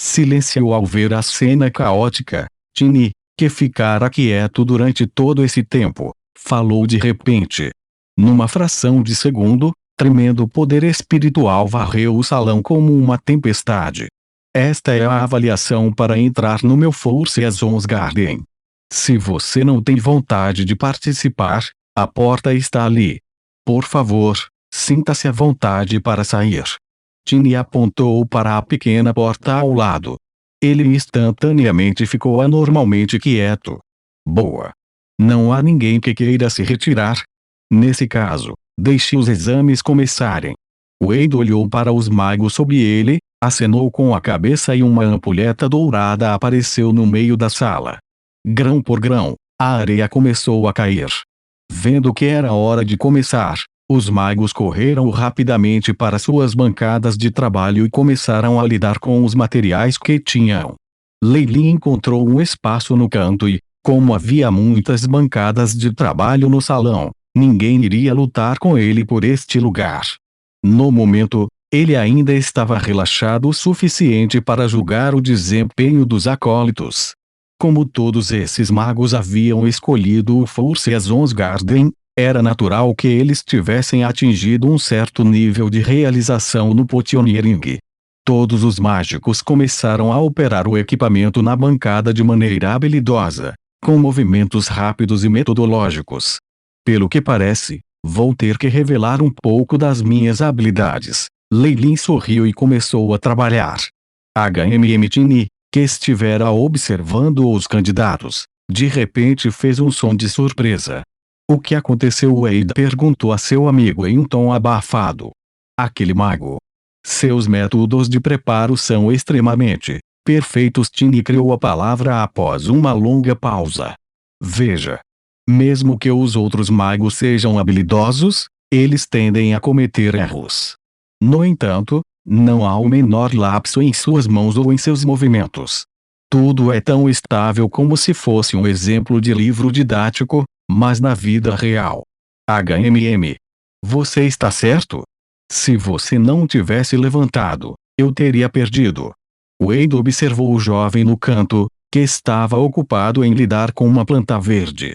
silenciou ao ver a cena caótica. Tiny, que ficara quieto durante todo esse tempo, falou de repente. Numa fração de segundo, tremendo poder espiritual varreu o salão como uma tempestade. Esta é a avaliação para entrar no meu Force Azons Garden. Se você não tem vontade de participar, a porta está ali. Por favor, sinta-se à vontade para sair. Tiny apontou para a pequena porta ao lado. Ele instantaneamente ficou anormalmente quieto. Boa. Não há ninguém que queira se retirar? Nesse caso, deixe os exames começarem. Wade olhou para os magos sob ele, acenou com a cabeça e uma ampulheta dourada apareceu no meio da sala. Grão por grão, a areia começou a cair. Vendo que era hora de começar, os magos correram rapidamente para suas bancadas de trabalho e começaram a lidar com os materiais que tinham. Leilin encontrou um espaço no canto e, como havia muitas bancadas de trabalho no salão, ninguém iria lutar com ele por este lugar. No momento, ele ainda estava relaxado o suficiente para julgar o desempenho dos acólitos. Como todos esses magos haviam escolhido o Force Azons Garden, era natural que eles tivessem atingido um certo nível de realização no Potioneering. Todos os mágicos começaram a operar o equipamento na bancada de maneira habilidosa, com movimentos rápidos e metodológicos. Pelo que parece, vou ter que revelar um pouco das minhas habilidades. Leilin sorriu e começou a trabalhar. Tiny, que estivera observando os candidatos, de repente fez um som de surpresa. O que aconteceu? Wade perguntou a seu amigo em um tom abafado. Aquele mago. Seus métodos de preparo são extremamente perfeitos. Tiny criou a palavra após uma longa pausa. Veja. Mesmo que os outros magos sejam habilidosos, eles tendem a cometer erros. No entanto, não há o menor lapso em suas mãos ou em seus movimentos. Tudo é tão estável como se fosse um exemplo de livro didático, mas na vida real. Você está certo? Se você não tivesse levantado, eu teria perdido. Wade observou o jovem no canto, que estava ocupado em lidar com uma planta verde.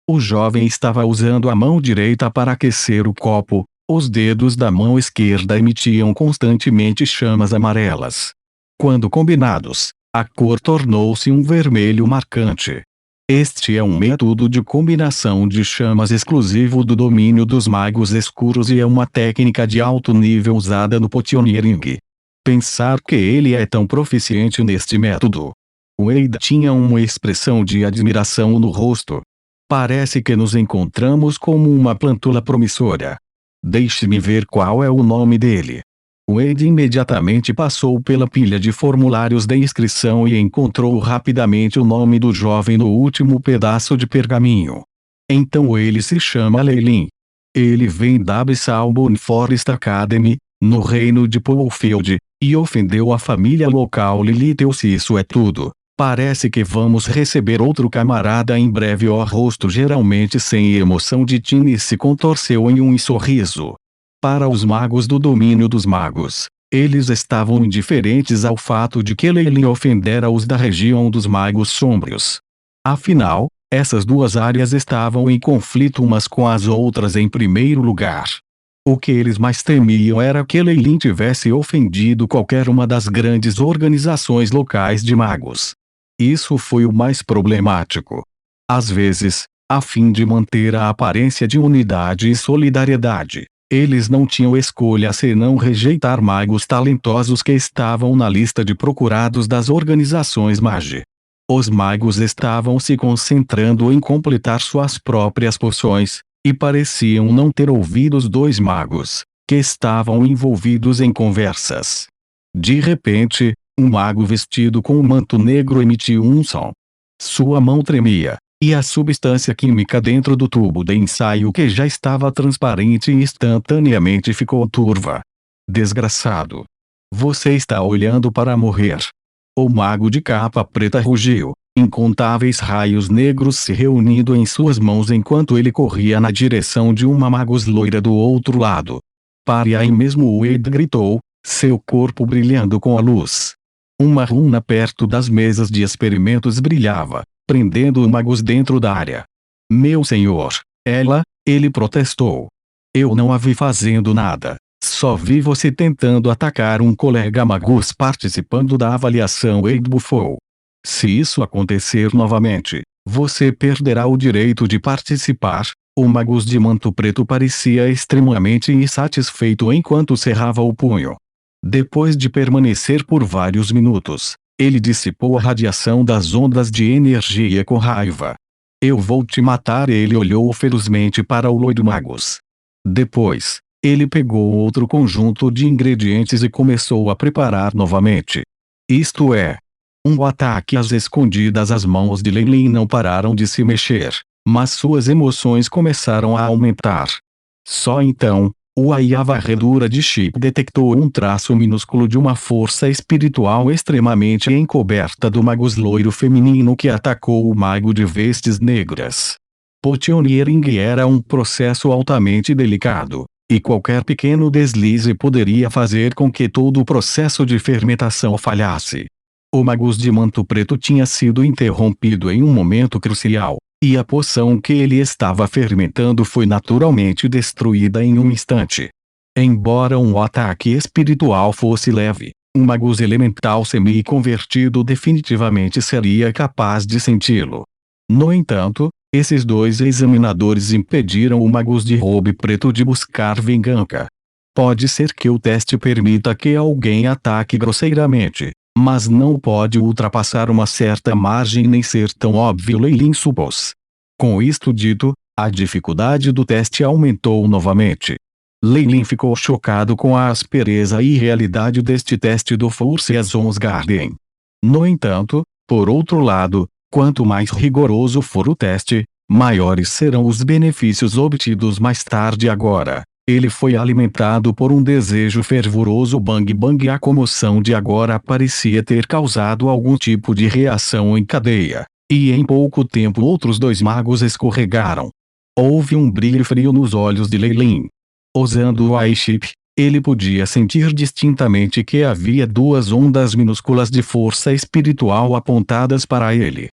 O jovem estava usando a mão direita para aquecer o copo, os dedos da mão esquerda emitiam constantemente chamas amarelas. Quando combinados, a cor tornou-se um vermelho marcante. Este é um método de combinação de chamas exclusivo do domínio dos magos escuros e é uma técnica de alto nível usada no Potioneering. Pensar que ele é tão proficiente neste método. Wade tinha uma expressão de admiração no rosto. Parece que nos encontramos como uma plantula promissora. Deixe-me ver qual é o nome dele. Wade imediatamente passou pela pilha de formulários de inscrição e encontrou rapidamente o nome do jovem no último pedaço de pergaminho. Então ele se chama Leilin. Ele vem da Abyssal Forest Academy, no reino de Poolfield, e ofendeu a família local Lilithel. Se isso é tudo, parece que vamos receber outro camarada em breve. O rosto geralmente sem emoção de Tiny se contorceu em um sorriso. Para os magos do domínio dos magos, eles estavam indiferentes ao fato de que Leilin ofendera os da região dos magos sombrios. Afinal, essas duas áreas estavam em conflito umas com as outras em primeiro lugar. O que eles mais temiam era que Leilin tivesse ofendido qualquer uma das grandes organizações locais de magos. Isso foi o mais problemático. Às vezes, a fim de manter a aparência de unidade e solidariedade, eles não tinham escolha senão rejeitar magos talentosos que estavam na lista de procurados das organizações mage. Os magos estavam se concentrando em completar suas próprias poções, e pareciam não ter ouvido os dois magos, que estavam envolvidos em conversas. De repente, um mago vestido com um manto negro emitiu um som. Sua mão tremia, e a substância química dentro do tubo de ensaio que já estava transparente instantaneamente ficou turva. Desgraçado! Você está olhando para morrer. O mago de capa preta rugiu, incontáveis raios negros se reunindo em suas mãos enquanto ele corria na direção de uma magos loira do outro lado. Pare aí mesmo! Wade gritou, seu corpo brilhando com a luz. Uma runa perto das mesas de experimentos brilhava, prendendo o magus dentro da área. Meu senhor, ele protestou. Eu não a vi fazendo nada. Só vi você tentando atacar um colega magus participando da avaliação Wade bufou. Se isso acontecer novamente, você perderá o direito de participar. O magus de manto preto parecia extremamente insatisfeito enquanto cerrava o punho. Depois de permanecer por vários minutos, ele dissipou a radiação das ondas de energia com raiva. Eu vou te matar. Ele olhou ferozmente para o loiro magus. Depois, ele pegou outro conjunto de ingredientes e começou a preparar novamente. Isto é, um ataque às escondidas. As mãos de Lei Lin não pararam de se mexer, mas suas emoções começaram a aumentar. Só então, a varredura de chip detectou um traço minúsculo de uma força espiritual extremamente encoberta do magus loiro feminino que atacou o mago de vestes negras. Potioneering era um processo altamente delicado, e qualquer pequeno deslize poderia fazer com que todo o processo de fermentação falhasse. O magus de manto preto tinha sido interrompido em um momento crucial, e a poção que ele estava fermentando foi naturalmente destruída em um instante. Embora um ataque espiritual fosse leve, um magus elemental semi-convertido definitivamente seria capaz de senti-lo. No entanto, esses dois examinadores impediram o magus de roube preto de buscar vingança. Pode ser que o teste permita que alguém ataque grosseiramente, mas não pode ultrapassar uma certa margem nem ser tão óbvio, Lei Lin supôs. Com isto dito, a dificuldade do teste aumentou novamente. Lei Lin ficou chocado com a aspereza e irrealidade deste teste do Force Azons Garden. No entanto, por outro lado, quanto mais rigoroso for o teste, maiores serão os benefícios obtidos mais tarde. Agora, ele foi alimentado por um desejo fervoroso. Bang bang. A comoção de agora parecia ter causado algum tipo de reação em cadeia, e em pouco tempo outros dois magos escorregaram. Houve um brilho frio nos olhos de Lei Lin. Usando o Eye-Chip, ele podia sentir distintamente que havia duas ondas minúsculas de força espiritual apontadas para ele.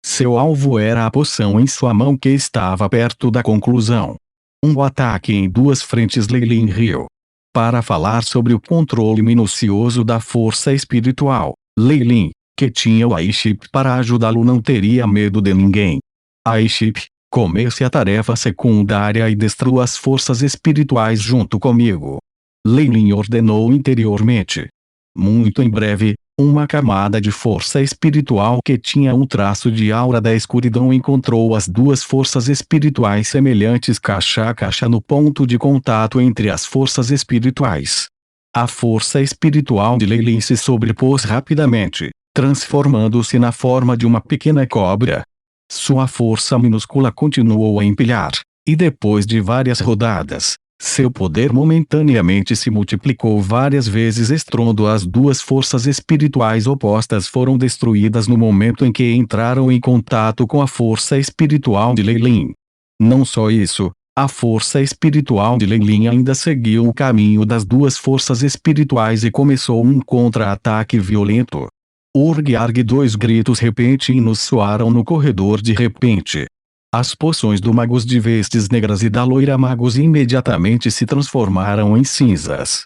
Seu alvo era a poção em sua mão, que estava perto da conclusão. Um ataque em duas frentes. Lei Lin riu. Para falar sobre o controle minucioso da força espiritual, Lei Lin, que tinha o Eye-Chip para ajudá-lo, não teria medo de ninguém. Eye-Chip, comece a tarefa secundária e destrua as forças espirituais junto comigo. Lei Lin ordenou interiormente. Muito em breve, uma camada de força espiritual que tinha um traço de aura da escuridão encontrou as duas forças espirituais semelhantes caixa a caixa no ponto de contato entre as forças espirituais. A força espiritual de Lei Lin se sobrepôs rapidamente, transformando-se na forma de uma pequena cobra. Sua força minúscula continuou a empilhar, e depois de várias rodadas, seu poder momentaneamente se multiplicou várias vezes. Estrondo. As duas forças espirituais opostas foram destruídas no momento em que entraram em contato com a força espiritual de Lei Lin. Não só isso, a força espiritual de Lei Lin ainda seguiu o caminho das duas forças espirituais e começou um contra-ataque violento. Urg-arg. Dois gritos repentinos soaram no corredor. De repente, as poções do magus de vestes negras e da loira magus imediatamente se transformaram em cinzas.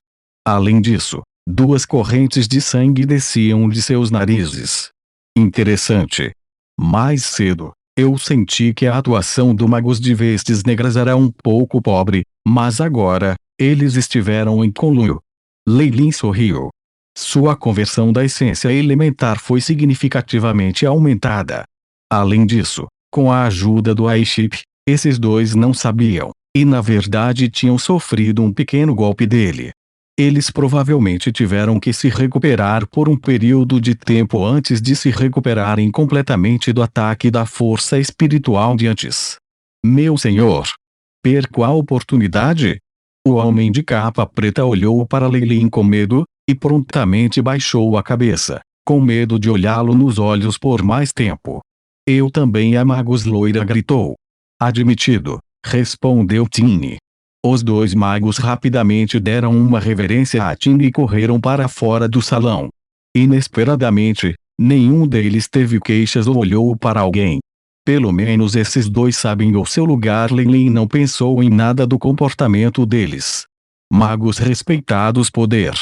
Além disso, duas correntes de sangue desciam de seus narizes. Interessante. Mais cedo, eu senti que a atuação do magus de vestes negras era um pouco pobre, mas agora, eles estiveram em conluio. Lei Lin sorriu. Sua conversão da essência elementar foi significativamente aumentada. Além disso, com a ajuda do Eye-Chip, esses dois não sabiam, e na verdade tinham sofrido um pequeno golpe dele. Eles provavelmente tiveram que se recuperar por um período de tempo antes de se recuperarem completamente do ataque da força espiritual de antes. Meu senhor! Perco a oportunidade? O homem de capa preta olhou para Lei Lin com medo, e prontamente baixou a cabeça, com medo de olhá-lo nos olhos por mais tempo. Eu também. A magus loira gritou. Admitido, respondeu Tiny. Os dois magos rapidamente deram uma reverência a Tiny e correram para fora do salão. Inesperadamente, nenhum deles teve queixas ou olhou para alguém. Pelo menos esses dois sabem o seu lugar. Lei não pensou em nada do comportamento deles. Magos respeitados poder.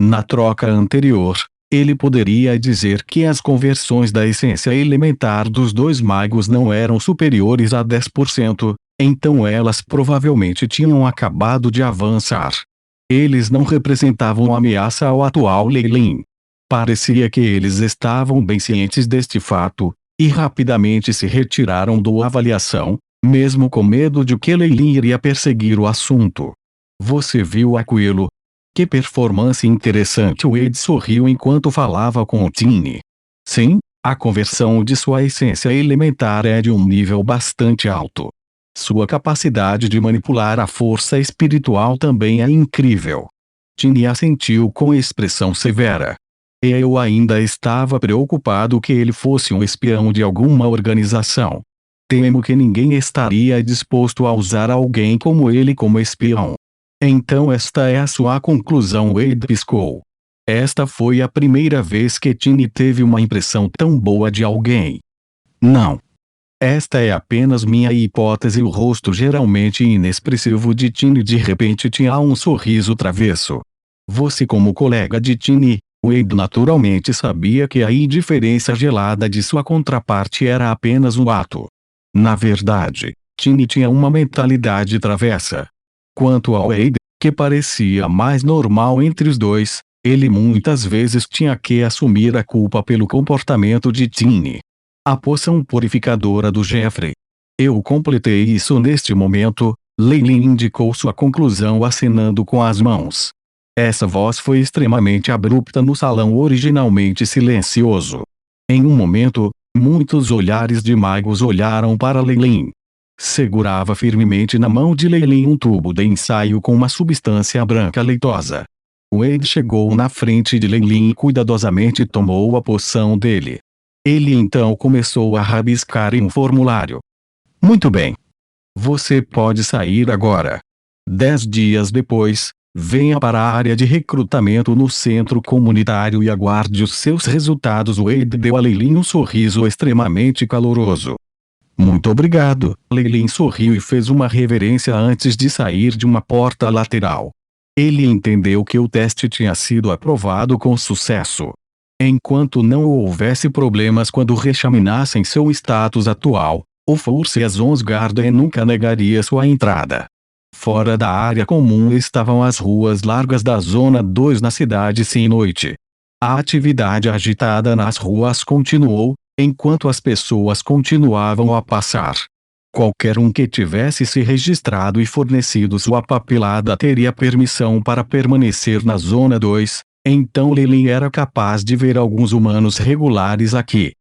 Na troca anterior, ele poderia dizer que as conversões da essência elementar dos dois magos não eram superiores a 10%, então elas provavelmente tinham acabado de avançar. Eles não representavam ameaça ao atual Lei Lin. Parecia que eles estavam bem cientes deste fato, e rapidamente se retiraram da avaliação, mesmo com medo de que Lei Lin iria perseguir o assunto. Você viu aquilo? Que performance interessante! Wade sorriu enquanto falava com o Tiny. Sim, a conversão de sua essência elementar é de um nível bastante alto. Sua capacidade de manipular a força espiritual também é incrível. Tiny assentiu com expressão severa. Eu ainda estava preocupado que ele fosse um espião de alguma organização. Temo que ninguém estaria disposto a usar alguém como ele como espião. Então esta é a sua conclusão. Wade piscou. Esta foi a primeira vez que Tiny teve uma impressão tão boa de alguém. Não. Esta é apenas minha hipótese. O rosto geralmente inexpressivo de Tiny de repente tinha um sorriso travesso. Você como colega de Tiny, Wade naturalmente sabia que a indiferença gelada de sua contraparte era apenas um ato. Na verdade, Tiny tinha uma mentalidade travessa. Quanto ao Wade, que parecia mais normal entre os dois, ele muitas vezes tinha que assumir a culpa pelo comportamento de Tiny. A poção purificadora do Jeffrey. Eu completei isso neste momento, Lei Lin indicou sua conclusão acenando com as mãos. Essa voz foi extremamente abrupta no salão originalmente silencioso. Em um momento, muitos olhares de magos olharam para Lei Lin. Segurava firmemente na mão de Lei Lin um tubo de ensaio com uma substância branca leitosa. Wade chegou na frente de Lei Lin e cuidadosamente tomou a poção dele. Ele então começou a rabiscar em um formulário. Muito bem. Você pode sair agora. 10 dias depois, venha para a área de recrutamento no centro comunitário e aguarde os seus resultados. Wade deu a Lei Lin um sorriso extremamente caloroso. Muito obrigado. Lei Lin sorriu e fez uma reverência antes de sair de uma porta lateral. Ele entendeu que o teste tinha sido aprovado com sucesso. Enquanto não houvesse problemas quando reexaminassem seu status atual, o Force Azons Garden nunca negaria sua entrada. Fora da área comum estavam as ruas largas da Zona 2 na cidade sem noite. A atividade agitada nas ruas continuou, enquanto as pessoas continuavam a passar. Qualquer um que tivesse se registrado e fornecido sua papelada teria permissão para permanecer na Zona 2, então Lei Lin era capaz de ver alguns humanos regulares aqui.